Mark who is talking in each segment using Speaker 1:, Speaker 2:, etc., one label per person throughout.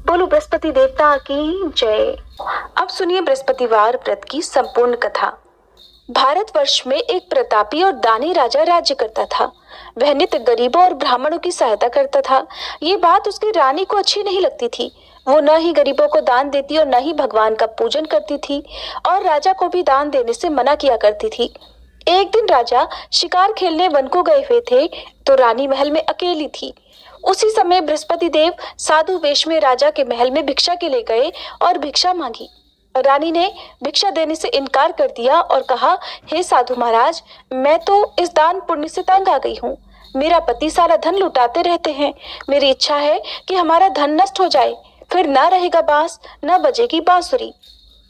Speaker 1: बोलो बृहस्पति देवता की जय। अब सुनिए बृहस्पतिवार व्रत की संपूर्ण कथा। भारतवर्ष में एक प्रतापी और दानी राजा राज्य करता था। वह नित्य गरीबों और ब्राह्मणों की सहायता करता था। ये बात उसकी रानी को अच्छी नहीं लगती थी। वो न ही गरीबों को दान देती और न ही भगवान का पूजन करती थी, और राजा को भी दान देने से मना किया करती थी। एक दिन राजा शिकार खेलने वन को गए हुए थे, तो रानी महल में अकेली थी। उसी समय बृहस्पति देव साधु वेश में राजा के महल में भिक्षा के लिए गए और भिक्षा मांगी। रानी ने भिक्षा देने से इनकार कर दिया और कहा, हे साधु महाराज, मैं तो इस दान पुण्य से तंग आ गई हूँ। मेरा पति सारा धन लुटाते रहते हैं। मेरी इच्छा है कि हमारा धन नष्ट हो जाए, फिर ना रहेगा बांस, न बजेगी बांसुरी।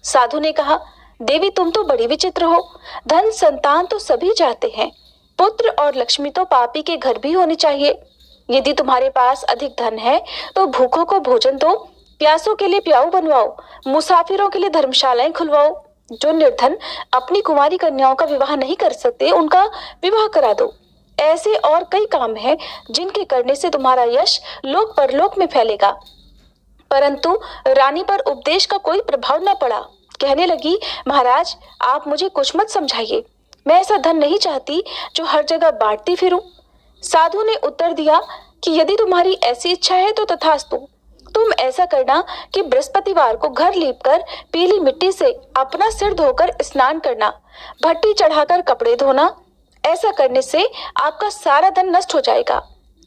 Speaker 1: साधु ने कहा, देवी तुम तो बड़ी विचित्र हो। धन संतान तो सभी चाहते हैं, पुत्र और लक्ष्मी तो पापी के घर भी होनी चाहिए। यदि तुम्हारे पास अधिक धन है तो भूखों को भोजन दो, प्यासों के लिए प्याऊ बनवाओ, मुसाफिरों के लिए धर्मशालाएं खुलवाओ। जो निर्धन अपनी कुंवारी कन्याओं का विवाह नहीं कर सकते, उनका विवाह करा दो। ऐसे और कई काम हैं जिनके करने से तुम्हारा यश लोक परलोक में फैलेगा। परंतु रानी पर उपदेश का कोई प्रभाव न पड़ा। कहने लगी, महाराज आप मुझे कुछ मत समझाइए। मैं ऐसा धन नहीं चाहती जो हर जगह बांटती फिरूं। साधु ने उत्तर दिया कि यदि तुम्हारी ऐसी इच्छा है तो तथास्तु। तुम ऐसा करना कि बृहस्पतिवार को घर लीपकर पीली मिट्टी से अपना सिर धोकर स्नान करना, भट्टी चढ़ाकर कपड़े धोना। ऐसा करने से आपका सारा धन नष्ट हो जाएगा।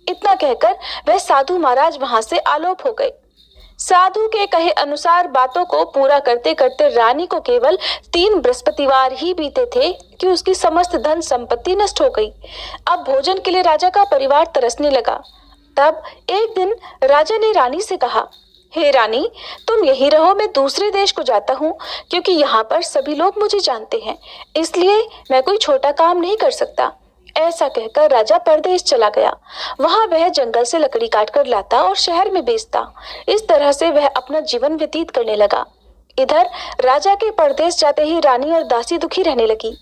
Speaker 1: इतना कहकर वह साधु महाराज वहां से आलोप हो गए। साधु के कहे अनुसार बातों को पूरा करते करते रानी को केवल 3 बृहस्पतिवार ही बीते थे कि उसकी समस्त धन संपत्ति नष्ट हो गई। अब भोजन के लिए राजा का परिवार तरसने लगा। तब एक दिन राजा ने रानी से कहा, हे रानी, तुम यहीं रहो, मैं दूसरे देश को जाता हूँ, क्योंकि यहाँ पर सभी लोग मुझे जानते हैं, इसलिए मैं कोई छोटा काम नहीं कर सकता। ऐसा कहकर राजा परदेश चला गया। वहां वह जंगल से लकड़ी काटकर लाता और शहर में बेचता। इस तरह से वह अपना जीवन व्यतीत करने लगा। इधर राजा के परदेश जाते ही रानी और दासी दुखी रहने लगी।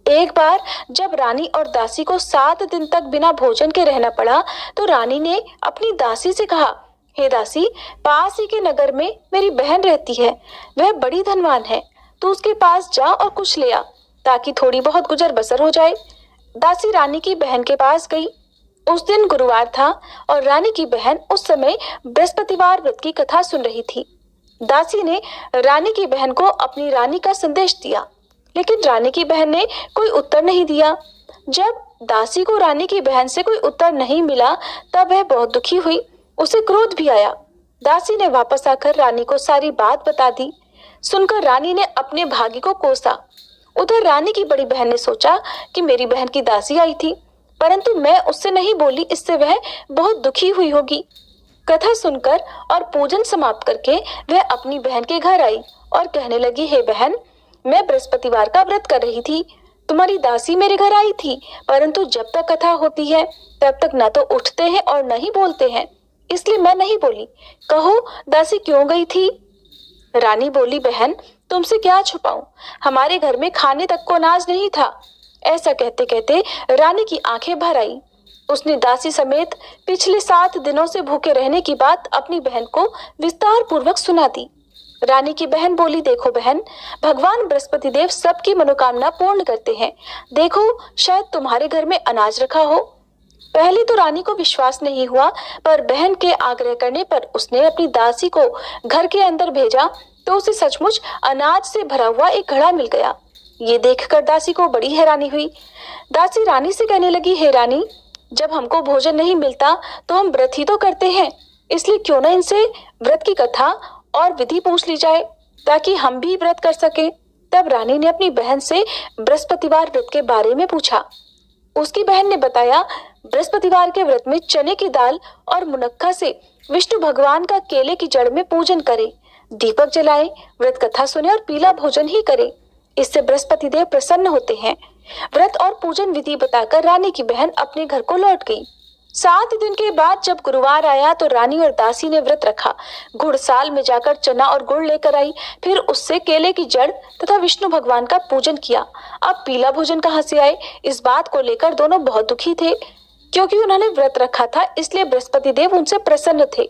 Speaker 1: एक बार जब रानी और दासी को 7 दिन तक बिना भोजन के रहना पड़ा, तो रानी ने अपनी दासी से कहा, हे दासी, पास ही के नगर में मेरी बहन रहती है, वह बड़ी धनवान है। तू उसके पास जा और कुछ ले आ, ताकि थोड़ी बहुत गुजर बसर हो जाए। दासी रानी की बहन के पास गई। उस दिन गुरुवार था और रानी की बहन उस समय बृहस्पतिवार व्रत की कथा सुन रही थी। दासी ने रानी की बहन को अपनी रानी का संदेश दिया, लेकिन रानी की बहन ने कोई उत्तर नहीं दिया। जब दासी को रानी की बहन से कोई उत्तर नहीं मिला, तब वह बहुत दुखी हुई। उसे क्रोध भी आया। दासी ने वापस आकर रानी को सारी बात बता दी। सुनकर रानी ने अपने भाग्य को कोसा। उधर रानी की बड़ी बहन ने सोचा कि मेरी बहन की दासी आई थी, परंतु मैं उससे नहीं बोली, इससे वह बहुत दुखी हुई होगी। कथा सुनकर और पूजन समाप्त करके वह अपनी बहन के घर आई और कहने लगी, हे बहन, मैं बृहस्पतिवार का व्रत कर रही थी। तुम्हारी दासी मेरे घर आई थी, परंतु जब तक कथा होती है तब तक न तो उठते हैं और न ही बोलते हैं, इसलिए मैं नहीं बोली। कहो दासी क्यों गई थी? रानी बोली, बहन तुमसे क्या छुपाऊं, हमारे घर में खाने तक को अनाज नहीं था। ऐसा कहते कहते रानी की आंखें भर आई। उसने दासी समेत पिछले 7 दिनों से भूखे रहने की बात अपनी बहन को विस्तार पूर्वक सुना दी। रानी की बहन बोली, देखो बहन, भगवान बृहस्पति देव सबकी मनोकामना पूर्ण करते हैं। देखो शायद तुम्हारे घर में अनाज रखा हो। पहले तो रानी को विश्वास नहीं हुआ, पर बहन के आग्रह करने पर उसने अपनी दासी को घर के अंदर भेजा, तो उसे सचमुच अनाज से भरा हुआ एक घड़ा मिल गया। ये देखकर दासी को बड़ी हैरानी हुई। दासी रानी से कहने लगी, हे रानी, जब हमको भोजन नहीं मिलता तो हम व्रत ही तो करते हैं, इसलिए क्यों न इनसे व्रत की कथा और विधि पूछ ली जाए, ताकि हम भी व्रत कर सकें। तब रानी ने अपनी बहन से बृहस्पतिवार व्रत के बारे में पूछा। उसकी बहन ने बताया, बृहस्पतिवार के व्रत में चने की दाल और मुनक्का से विष्णु भगवान का केले की जड़ में पूजन करे, दीपक जलाए, व्रत कथा सुने और पीला भोजन ही करे। इससे बृहस्पति देव प्रसन्न होते हैं। व्रत और पूजन विधि बताकर रानी की बहन अपने घर को लौट गई। 7 दिन के बाद जब गुरुवार आया तो रानी और दासी ने व्रत रखा। घुड़साल में जाकर चना और गुड़ लेकर आई, फिर उससे केले की जड़ तथा विष्णु भगवान का पूजन किया। अब पीला भोजन कहाँ से आए, इस बात को लेकर दोनों बहुत दुखी थे। क्योंकि उन्होंने व्रत रखा था, इसलिए बृहस्पति देव उनसे प्रसन्न थे।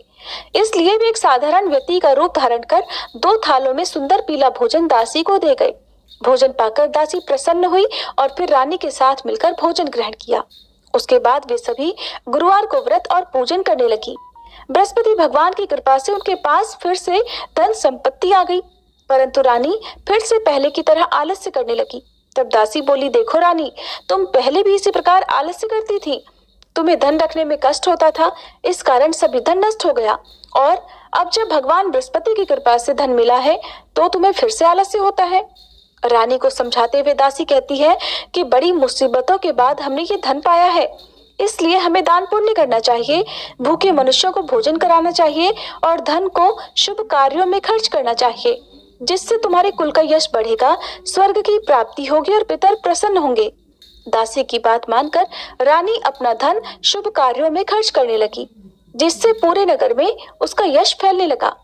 Speaker 1: इसलिए वे एक साधारण व्यक्ति का रूप धारण कर 2 थालों में सुंदर पीला भोजन दासी को दे गए। भोजन पाकर दासी प्रसन्न हुई और फिर रानी के साथ मिलकर भोजन ग्रहण किया। उसके बाद वे सभी गुरुवार को व्रत और पूजन करने लगी। बृहस्पति भगवान की कृपा से उनके पास फिर से धन संपत्ति आ गई, परंतु रानी फिर से पहले की तरह आलस्य करने लगी। तब दासी बोली, देखो रानी, तुम पहले भी इसी प्रकार आलस्य करती थी। तुम्हें धन रखने में कष्ट होता था, इस कारण सभी धन नष्ट हो गया, और अब जब भगवान बृहस्पति की कृपा से धन मिला है तो तुम्हें फिर से आलस्य होता है। रानी को समझाते हुए दासी कहती है कि बड़ी मुसीबतों के बाद हमने ये धन पाया है, इसलिए हमें दान पुण्य करना चाहिए, भूखे मनुष्यों को भोजन कराना चाहिए और धन को शुभ कार्यों में खर्च करना चाहिए, जिससे तुम्हारे कुल का यश बढ़ेगा, स्वर्ग की प्राप्ति होगी और पितर प्रसन्न होंगे। दासी की बात मानकर रानी अपना धन शुभ कार्यों में खर्च करने लगी, जिससे पूरे नगर में उसका यश फैलने लगा।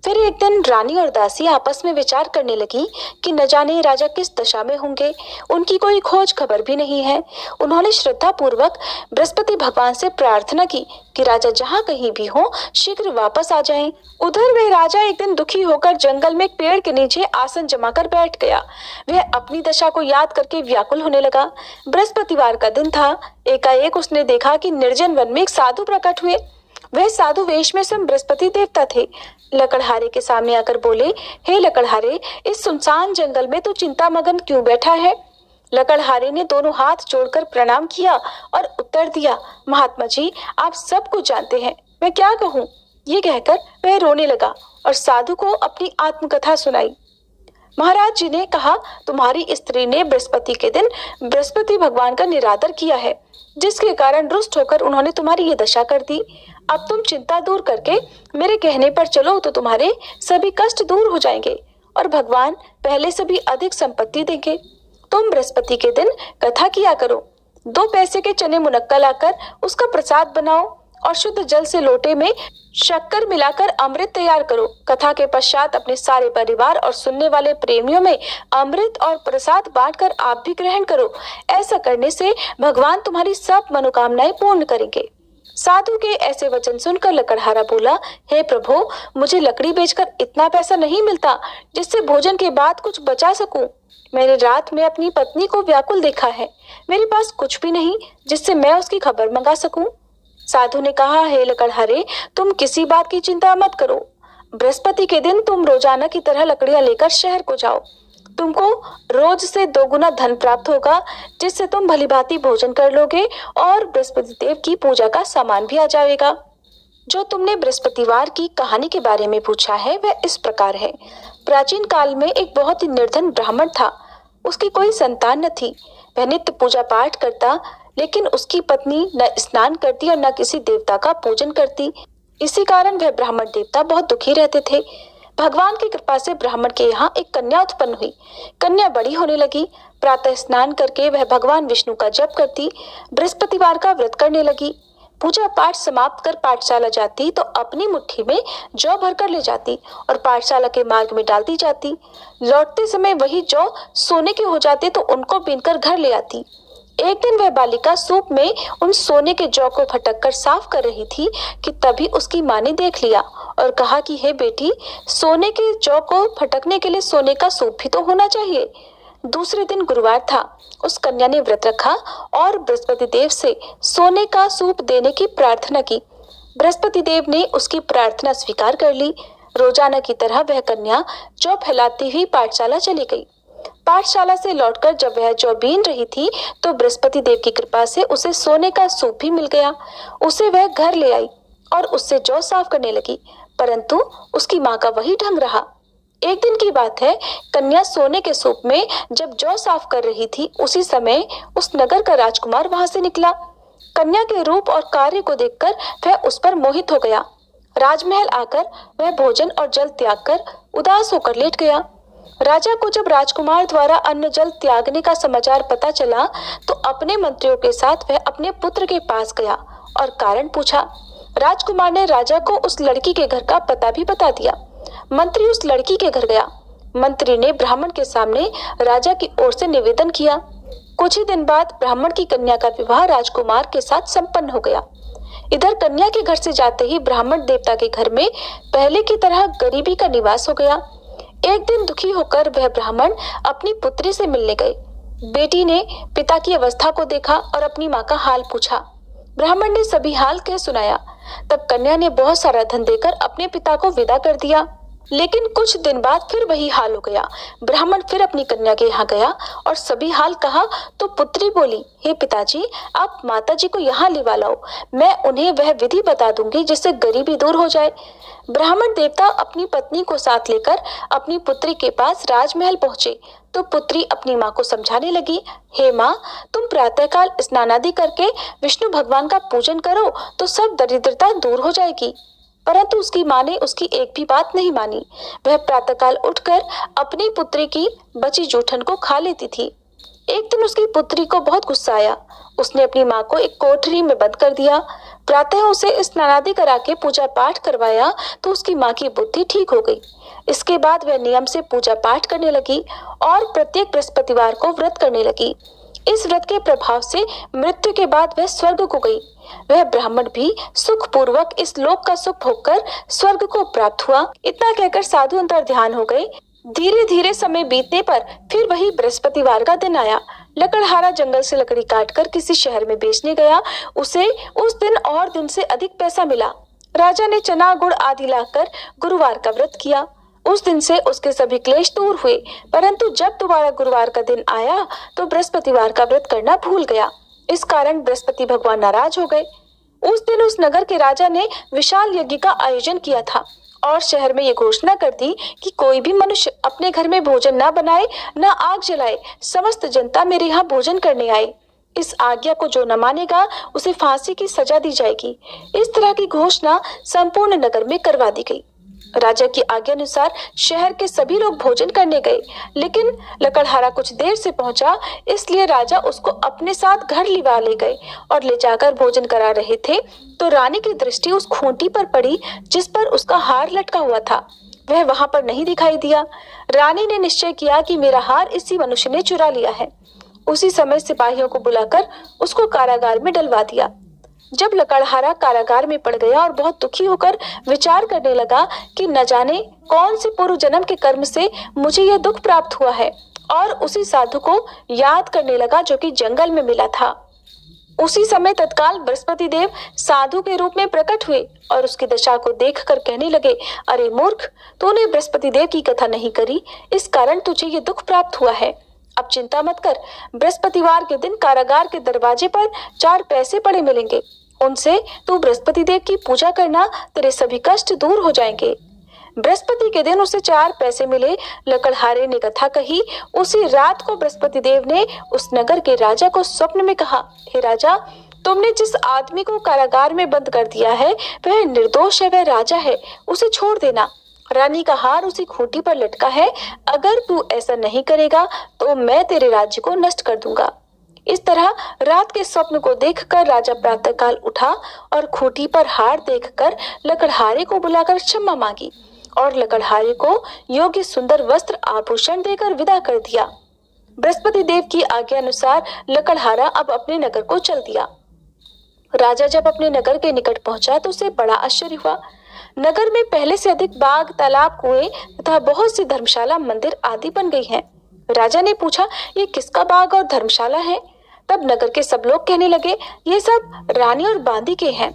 Speaker 1: फिर एक दिन रानी और दासी आपस में विचार करने लगी कि न जाने राजा किस दशा में होंगे, उनकी कोई खोज खबर भी नहीं है। उन्होंने श्रद्धा पूर्वक बृहस्पति भगवान से प्रार्थना की कि राजा जहाँ कहीं भी हो शीघ्र वापस आ जाएं। उधर वह राजा एक दिन दुखी होकर जंगल में एक पेड़ के नीचे आसन जमाकर बैठ गया। वह अपनी दशा को याद करके व्याकुल होने लगा। बृहस्पतिवार का दिन था। एकाएक उसने देखा कि निर्जन वन में एक साधु प्रकट हुए। वह साधु वेश में स्वयं बृहस्पति देवता थे। लकड़हारे के सामने आकर बोले, हे लकड़हारे, इस सुनसान जंगल में तू चिंता मगन क्यों बैठा है? लकड़हारे ने दोनों हाथ जोड़कर प्रणाम किया और उत्तर दिया, महात्मा जी, आप सब कुछ जानते हैं, मैं क्या कहूँ। ये कहकर वह रोने लगा और साधु को अपनी आत्मकथा सुनाई। महाराज जी ने कहा, तुम्हारी स्त्री ने बृहस्पति के दिन बृहस्पति भगवान का निरादर किया है, जिसके कारण रुष्ट होकर उन्होंने तुम्हारी ये दशा कर दी। अब तुम चिंता दूर करके मेरे कहने पर चलो तो तुम्हारे सभी कष्ट दूर हो जाएंगे और भगवान पहले से भी अधिक संपत्ति देंगे। तुम बृहस्पति के दिन कथा किया करो। 2 पैसे के चने मुनक्का लाकर उसका प्रसाद बनाओ और शुद्ध जल से लोटे में शक्कर मिलाकर अमृत तैयार करो। कथा के पश्चात अपने सारे परिवार और सुनने वाले प्रेमियों में अमृत और प्रसाद बांटकर आप भी ग्रहण करो। ऐसा करने से भगवान तुम्हारी सब मनोकामनाएं पूर्ण करेंगे। साधु के ऐसे वचन सुनकर लकड़हारा बोला, हे प्रभु, मुझे लकड़ी बेचकर इतना पैसा नहीं मिलता जिससे भोजन के बाद कुछ बचा सकूं। मैंने रात में अपनी पत्नी को व्याकुल देखा है। मेरे पास कुछ भी नहीं जिससे मैं उसकी खबर मंगा सकूं। साधु ने कहा, हे लकड़हारे, तुम किसी बात की चिंता मत करो। बृहस्पति के दिन तुम रोजाना की तरह लकड़ियां लेकर शहर को जाओ। तुमको रोज से 2 गुना धन प्राप्त होगा, जिससे तुम भलीभांति भोजन कर लोगे और बृहस्पति देव की पूजा का सामान भी आ जाएगा। जो तुमने बृहस्पतिवार की कहानी के बारे में पूछा है वह इस प्रकार है। प्राचीन काल में एक बहुत ही निर्धन ब्राह्मण था। उसकी कोई संतान न थी। वह नित्य पूजा पाठ करता, लेकिन उसकी पत्नी न स्नान करती और न किसी देवता का पूजन करती। इसी कारण वह ब्राह्मण देवता बहुत दुखी रहते थे। भगवान की कृपा से ब्राह्मण के यहाँ एक कन्या उत्पन्न हुई। कन्या बड़ी होने लगी। प्रातः स्नान करके वह भगवान विष्णु का जप करती, बृहस्पतिवार का व्रत करने लगी। पूजा पाठ समाप्त कर पाठशाला जाती तो अपनी मुट्ठी में जौ भरकर ले जाती और पाठशाला के मार्ग में डालती जाती। लौटते समय वही जौ सोने के हो जाते तो उनको बीनकर घर ले आती। एक दिन वह बालिका सूप में उन सोने के जौ को फटक कर साफ कर रही थी कि तभी उसकी माँ ने देख लिया और कहा कि हे बेटी, सोने के जौ को फटकने के लिए सोने का सूप भी तो होना चाहिए। दूसरे दिन गुरुवार था। उस कन्या ने व्रत रखा और बृहस्पति देव से सोने का सूप देने की प्रार्थना की। बृहस्पति देव ने उसकी प्रार्थना स्वीकार कर ली। रोजाना की तरह वह कन्या जौ फैलाती हुई पाठशाला चली गई। पाठशाला से लौटकर जब वह जौ बीन रही थी तो बृहस्पति देव की कृपा से उसे सोने का सूप भी मिल गया। उसे वह घर ले आई और उससे जौ साफ करने लगी, परंतु उसकी माँ का वही ढंग रहा। एक दिन की बात है, कन्या सोने के सूप में जब जौ साफ कर रही थी, उसी समय उस नगर का राजकुमार वहां से निकला। कन्या के रूप और कार्य को देखकर वह उस पर मोहित हो गया। राजमहल आकर वह भोजन और जल त्याग कर उदास होकर लेट गया। राजा को जब राजकुमार द्वारा अन्न जल त्यागने का समाचार पता चला तो अपने मंत्रियों के साथ वह अपने पुत्र के पास गया और कारण पूछा। राजकुमार ने राजा को उस लड़की के घर का पता भी बता दिया। मंत्री उस लड़की के घर गया। मंत्री ने ब्राह्मण के सामने राजा की ओर से निवेदन किया। कुछ ही दिन बाद ब्राह्मण की कन्या का विवाह राजकुमार के साथ संपन्न हो गया। इधर कन्या के घर से जाते ही ब्राह्मण देवता के घर में पहले की तरह गरीबी का निवास हो गया। एक दिन दुखी होकर वह ब्राह्मण अपनी पुत्री से मिलने गए। बेटी ने पिता की अवस्था को देखा और अपनी माँ का हाल पूछा। ब्राह्मण ने सभी हाल कह सुनाया। तब कन्या ने बहुत सारा धन देकर अपने पिता को विदा कर दिया। लेकिन कुछ दिन बाद फिर वही हाल हो गया। ब्राह्मण फिर अपनी कन्या के यहाँ गया और सभी हाल कहा तो पुत्री बोली, हे पिताजी, आप माताजी को यहाँ लिवा लाओ, मैं उन्हें वह विधि बता दूंगी जिससे गरीबी दूर हो जाए। ब्राह्मण देवता अपनी पत्नी को साथ लेकर अपनी पुत्री के पास राजमहल पहुंचे तो पुत्री अपनी माँ को समझाने लगी, हे माँ, तुम प्रातःकाल स्नानादि करके विष्णु भगवान का पूजन करो तो सब दरिद्रता दूर हो जाएगी। परंतु उसकी माँ ने उसकी एक भी बात नहीं मानी। वह प्रातःकाल उठकर अपनी पुत्री की बची जूठन को खा लेती थी। एक दिन उसकी पुत्री को बहुत गुस्सा आया। उसने अपनी माँ को एक कोठरी में बंद कर दिया। प्रातः उसे स्नानादि करा के पूजा पाठ करवाया तो उसकी माँ की बुद्धि ठीक हो गई। इसके बाद वह नियम से पूजा पाठ करने लगी और प्रत्येक बृहस्पतिवार को व्रत करने लगी। इस व्रत के प्रभाव से मृत्यु के बाद वह स्वर्ग को गई। वह ब्राह्मण भी सुख पूर्वक इस लोक का सुख भोगकर स्वर्ग को प्राप्त हुआ। इतना कहकर साधु अंतर ध्यान हो गए। धीरे धीरे समय बीतने पर फिर वही बृहस्पतिवार का दिन आया। लकड़हारा जंगल से लकड़ी काटकर किसी शहर में बेचने गया। उसे उस दिन और दिन से अधिक पैसा मिला। राजा ने चना गुड़ आदि लाकर गुरुवार का व्रत किया। उस दिन से उसके सभी क्लेश दूर हुए। परंतु जब दोबारा गुरुवार का दिन आया तो बृहस्पतिवार का व्रत करना भूल गया। इस कारण बृहस्पति भगवान नाराज हो गए। उस दिन उस नगर के राजा ने विशाल यज्ञ का आयोजन किया था और शहर में ये घोषणा कर दी कि कोई भी मनुष्य अपने घर में भोजन न बनाए न आग जलाए, समस्त जनता मेरे यहाँ भोजन करने आए। इस आज्ञा को जो न मानेगा उसे फांसी की सजा दी जाएगी। इस तरह की घोषणा संपूर्ण नगर में करवा दी गई। राजा की आज्ञा अनुसार शहर के सभी लोग भोजन करने गए, लेकिन लकड़हारा कुछ देर से पहुंचा, इसलिए राजा उसको अपने साथ घर लिवा ले गए और ले जाकर भोजन करा रहे थे तो रानी की दृष्टि उस खूंटी पर पड़ी जिस पर उसका हार लटका हुआ था। वह वहां पर नहीं दिखाई दिया। रानी ने निश्चय किया कि मेरा हार इसी मनुष्य ने चुरा लिया है। उसी समय सिपाहियों को बुलाकर उसको कारागार में डलवा दिया। जब लकड़हारा कारागार में पड़ गया और बहुत दुखी होकर विचार करने लगा कि न जाने कौन से पूर्व जन्म के कर्म से मुझे यह दुख प्राप्त हुआ है, और उसी साधु को याद करने लगा जो कि जंगल में मिला था। उसी समय तत्काल बृहस्पति देव साधु के रूप में प्रकट हुए और उसकी दशा को देखकर कहने लगे, अरे मूर्ख, तूने बृहस्पति देव की कथा नहीं करी, इस कारण तुझे ये दुख प्राप्त हुआ है। अब चिंता मत कर, बृहस्पतिवार के दिन कारागार के दरवाजे पर 4 पैसे पड़े मिलेंगे, उनसे तू बृहस्पति देव की पूजा करना, तेरे सभी कष्ट दूर हो जाएंगे। बृहस्पति के दिन उसे 4 पैसे मिले। लकड़हारे ने कथा कही। उसी रात को बृहस्पति देव ने उस नगर के राजा को स्वप्न में कहा, हे राजा, तुमने जिस आदमी को कारागार में बंद कर दिया है वह निर्दोष है, वह राजा है, उसे छोड़ देना। रानी का हार उसी खूंटी पर लटका है। अगर तू ऐसा नहीं करेगा तो मैं तेरे राज्य को नष्ट कर दूंगा। इस तरह रात के स्वप्न को देखकर राजा प्रातःकाल उठा और खूंटी पर हार देखकर लकड़हारे को बुलाकर क्षमा मांगी और लकड़हारे को योग्य सुंदर वस्त्र आभूषण देकर विदा कर दिया। बृहस्पति देव की आज्ञा अनुसार लकड़हारा अब अपने नगर को चल दिया। राजा जब अपने नगर के निकट पहुंचा तो उसे बड़ा आश्चर्य हुआ। नगर में पहले से अधिक बाग, तालाब, कुएं तथा बहुत सी धर्मशाला, मंदिर आदि बन गई हैं। राजा ने पूछा, ये किसका बाग और धर्मशाला है? तब नगर के सब लोग कहने लगे, ये सब रानी और बांदी के हैं।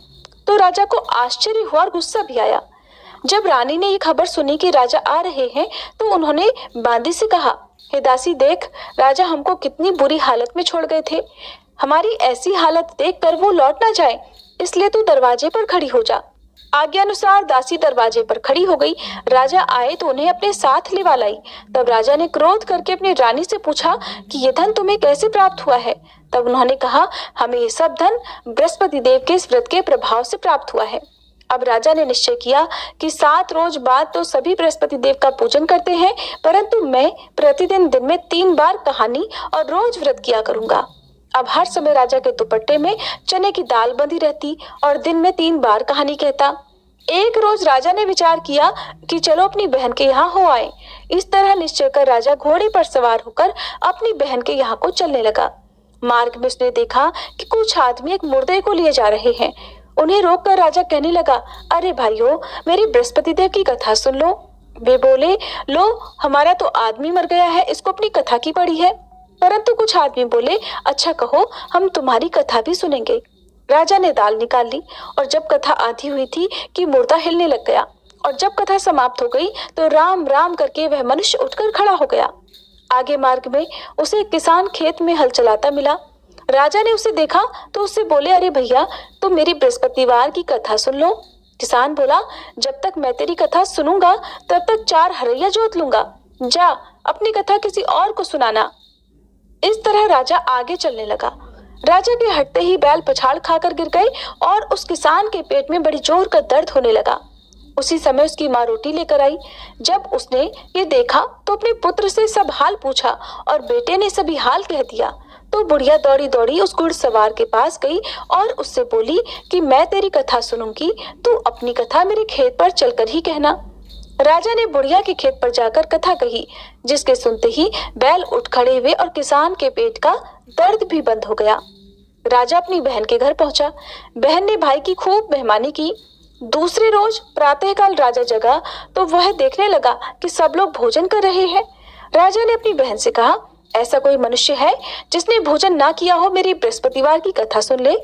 Speaker 1: तो राजा को आश्चर्य हुआ और गुस्सा भी आया। जब रानी ने ये खबर सुनी कि राजा आ रहे हैं तो उन्होंने बांदी से कहा, हे दासी, देख, राजा हमको कितनी बुरी हालत में छोड़ गए थे। हमारी ऐसी हालत देखकर वो लौट ना जाए, इसलिए तू दरवाजे पर खड़ी हो जा। आज्ञा अनुसार दासी दरवाजे पर खड़ी हो गई। राजा आए तो उन्हें अपने साथ लिवा लाई। तब राजा ने क्रोध करके अपनी रानी से पूछा कि ये धन तुम्हें कैसे प्राप्त हुआ है? तब उन्होंने कहा, हमें ये सब धन बृहस्पति देव के इस व्रत के प्रभाव से प्राप्त हुआ है। अब राजा ने निश्चय किया कि 7 रोज बाद तो सभी बृहस्पति देव का पूजन करते हैं, परंतु मैं प्रतिदिन दिन में 3 बार कहानी और रोज व्रत किया करूंगा। अब हर समय राजा के दुपट्टे में चने की दाल बंधी रहती और दिन में 3 बार कहानी कहता। एक रोज राजा ने विचार किया कि चलो अपनी बहन के यहाँ हो आए। इस तरह निश्चय कर राजा घोड़े पर सवार होकर अपनी बहन के यहाँ को चलने लगा। मार्ग में उसने देखा कि कुछ आदमी एक मुर्दे को लिए जा रहे हैं। उन्हें रोककर राजा कहने लगा, अरे भाइयों, मेरी बृहस्पति देव की कथा सुन लो। वे बोले, लो, हमारा तो आदमी मर गया है, इसको अपनी कथा की पड़ी है। परंतु कुछ आदमी बोले, अच्छा कहो, हम तुम्हारी कथा भी सुनेंगे। राजा ने दाल निकाल ली और जब कथा आधी हुई थी कि मुर्दा हिलने लग गया, और जब कथा समाप्त हो गई तो राम राम करके वह मनुष्य उठकर खड़ा हो गया। आगे मार्ग में उसे एक किसान खेत में हल चलाता मिला। राजा ने उसे देखा तो उससे बोले, अरे भैया, तुम मेरी बृहस्पतिवार की कथा सुन लो। किसान बोला, जब तक मैं तेरी कथा सुनूंगा तब तक 4 हरैया जोत लूंगा। जा, अपनी कथा किसी और को सुनाना। इस तरह राजा आगे चलने लगा। राजा के हटते ही बैल पछाड़ खाकर गिर गए और उस किसान के पेट में बड़ी जोर का दर्द होने लगा। उसी समय उसकी माँ रोटी लेकर आई। जब उसने ये देखा तो अपने पुत्र से सब हाल पूछा और बेटे ने सभी हाल कह दिया। तो बुढ़िया दौड़ी दौड़ी उस घुड़सवार के पास गई और उससे बोली कि मैं तेरी कथा सुनूंगी, तू अपनी कथा मेरे खेत पर चलकर ही कहना। राजा ने बुढ़िया के खेत पर जाकर कथा कही, जिसके सुनते ही बैल उठ खड़े हुए और किसान के पेट का दर्द भी बंद हो गया। राजा अपनी बहन के घर पहुंचा। बहन ने भाई की खूब मेहमानी की। दूसरे रोज प्रातःकाल राजा जगा तो वह देखने लगा कि सब लोग भोजन कर रहे हैं। राजा ने अपनी बहन से कहा, ऐसा कोई मनुष्य है जिसने भोजन ना किया हो, मेरी बृहस्पतिवार की कथा सुन ले।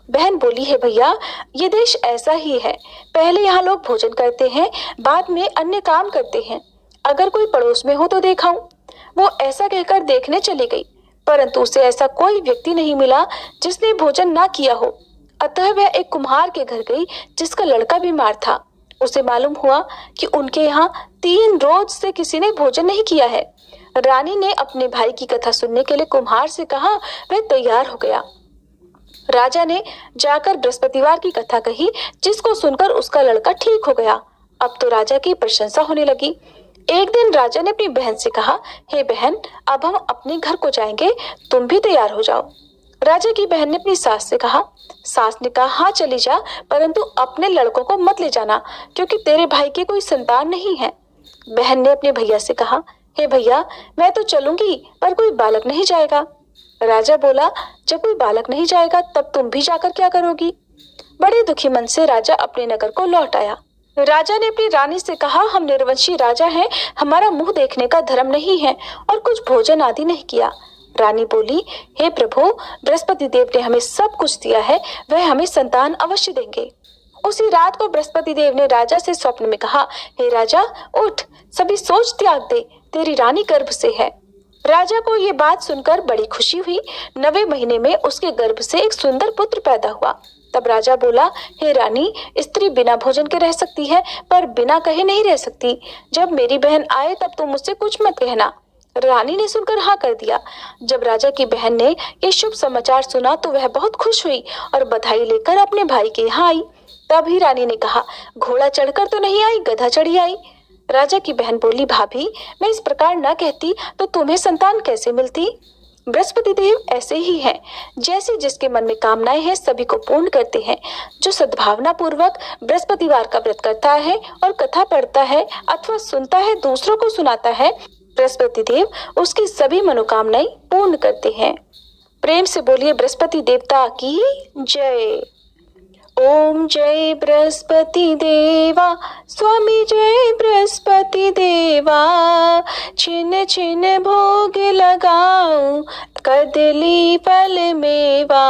Speaker 1: बहन बोली, है भैया, ये देश ऐसा ही है। पहले यहाँ लोग भोजन करते हैं, बाद में अन्य काम करते हैं। अगर कोई पड़ोस में हो तो देखाऊं। वो ऐसा कहकर देखने चली गई, परंतु उसे ऐसा कोई व्यक्ति नहीं मिला जिसने भोजन ना किया हो। अतः वह एक कुम्हार के घर गई जिसका लड़का बीमार था। उसे मालूम हुआ कि उनके यहाँ 3 रोज से किसी ने भोजन नहीं किया है। रानी ने अपने भाई की कथा सुनने के लिए कुम्हार से कहा। वह तैयार हो गया। राजा ने जाकर बृहस्पतिवार की कथा कही, जिसको सुनकर उसका लड़का ठीक हो गया। अब तो राजा की प्रशंसा होने लगी। एक दिन राजा ने अपनी बहन से कहा, हे बहन, अब हम अपने घर को जाएंगे, तुम भी तैयार हो जाओ। राजा की बहन ने अपनी सास से कहा। सास ने कहा, हाँ चली जा, परंतु अपने लड़कों को मत ले जाना, क्योंकि तेरे भाई की कोई संतान नहीं है। बहन ने अपने भैया से कहा, हे भैया, मैं तो चलूंगी, पर कोई बालक नहीं जाएगा। राजा बोला, जब कोई बालक नहीं जाएगा तब तुम भी जाकर क्या करोगी। बड़े दुखी मन से राजा अपने नगर को लौट आया। राजा ने अपनी रानी से कहा, हम निर्वंशी राजा हैं, हमारा मुंह देखने का धर्म नहीं है और कुछ भोजन आदि नहीं किया। रानी बोली, हे प्रभु, बृहस्पति देव ने हमें सब कुछ दिया है, वह हमें संतान अवश्य देंगे। उसी रात को बृहस्पति देव ने राजा से स्वप्न में कहा, हे राजा, उठ, सभी सोच त्याग दे, तेरी रानी गर्भ से है। राजा को ये बात सुनकर बड़ी खुशी हुई। 9वें महीने में उसके गर्भ से एक सुंदर पुत्र पैदा हुआ। तब राजा बोला, हे रानी, स्त्री बिना भोजन के रह सकती है, पर बिना कहे नहीं रह सकती। जब मेरी बहन आए तब तुम मुझसे कुछ मत कहना। रानी ने सुनकर हाँ कर दिया। जब राजा की बहन ने ये शुभ समाचार सुना तो वह बहुत खुश हुई और बधाई लेकर अपने भाई के यहाँ आई। तभी रानी ने कहा, घोड़ा चढ़कर तो नहीं आई, गधा चढ़ी आई। राजा की बहन बोली, भाभी, मैं इस प्रकार न कहती तो तुम्हें संतान कैसे मिलती। बृहस्पति देव ऐसे ही हैं, जैसे जिसके मन में कामनाएं हैं सभी को पूर्ण करते हैं। जो सद्भावना पूर्वक बृहस्पतिवार का व्रत करता है और कथा पढ़ता है अथवा सुनता है, दूसरों को सुनाता है, बृहस्पति देव उसकी सभी मनोकामनाएं पूर्ण करते हैं। प्रेम से बोलिए बृहस्पति देवता की जय। ओम जय बृहस्पति देवा, स्वामी जय बृहस्पति देवा। छिन छिन भोग लगाऊं, कदली फल मेवा।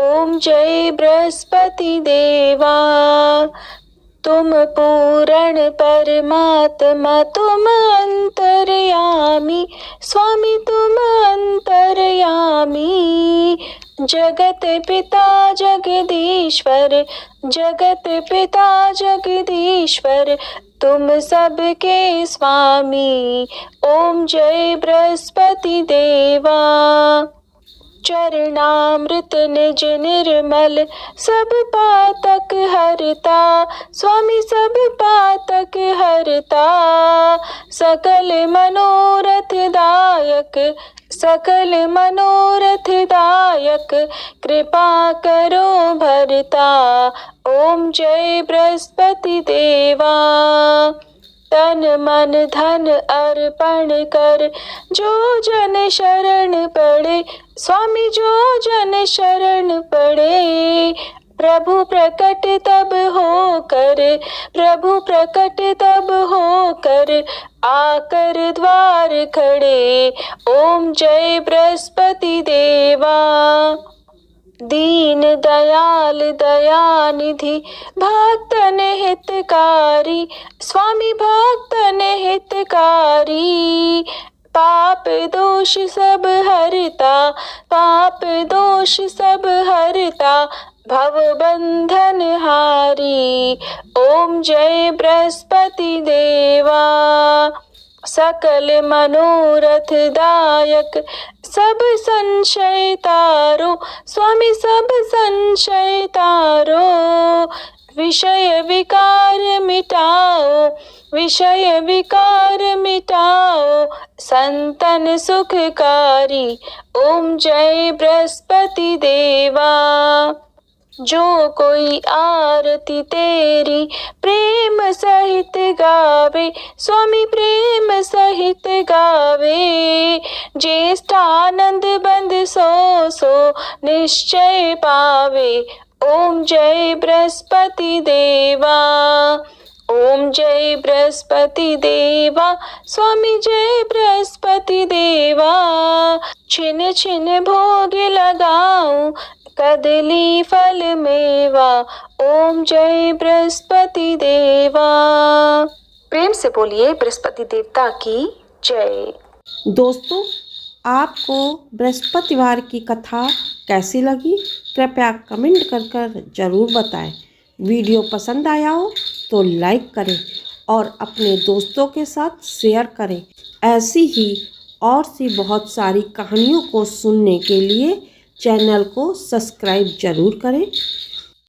Speaker 1: ओम जय बृहस्पति देवा। तुम पूर्ण परमात्मा, तुम अंतर्यामी, स्वामी तुम अंतर्यामी। जगत पिता जगदीश्वर, जगत पिता जगदीश्वर, तुम सबके स्वामी। ओम जय बृहस्पति देवा। चरणामृत निज निर्मल, सब पातक हरता, स्वामी सब पातक हरता। सकल मनोरथ दायक, सकल मनोरथ दायक, कृपा करो भरता। ओम जय बृहस्पति देवा। तन मन धन अर्पण कर। जो जन शरण पड़े स्वामी, जो जन शरण पड़े। प्रभु प्रकट तब होकर, प्रभु प्रकट तब होकर, आकर द्वार खड़े। ओम जय बृहस्पति देवा। दीन दयाल दयानिधि, भक्तन हितकारी, स्वामी भक्तन हितकारी। पाप दोष सब हरता, पाप दोष सब हरता, भव बंधन हारी। ओम जय बृहस्पति देवा। सकल मनोरथ दायक, सब संशय तारो, स्वामी सब संशय तारो। विषय विकार मिटाओ, विषय विकार मिटाओ, संतन सुखकारी। ओम जय बृहस्पति देवा। जो कोई आरती तेरी प्रेम सहित गावे, स्वामी प्रेम सहित गावे। ज्येष्ठानंद बंद सो सो निश्चय पावे। ओम जय बृहस्पति देवा। ओम जय बृहस्पति देवा, स्वामी जय बृहस्पति देवा। छिन छिन भोग लगाऊं, कदली फल मेवा। ओम जय बृहस्पति देवा। प्रेम से बोलिए बृहस्पति देवता की जय।
Speaker 2: दोस्तों, आपको बृहस्पतिवार की कथा कैसी लगी कृपया कमेंट कर ज़रूर बताएं। वीडियो पसंद आया हो तो लाइक करें और अपने दोस्तों के साथ शेयर करें। ऐसी ही और सी बहुत सारी कहानियों को सुनने के लिए चैनल को सब्सक्राइब ज़रूर करें।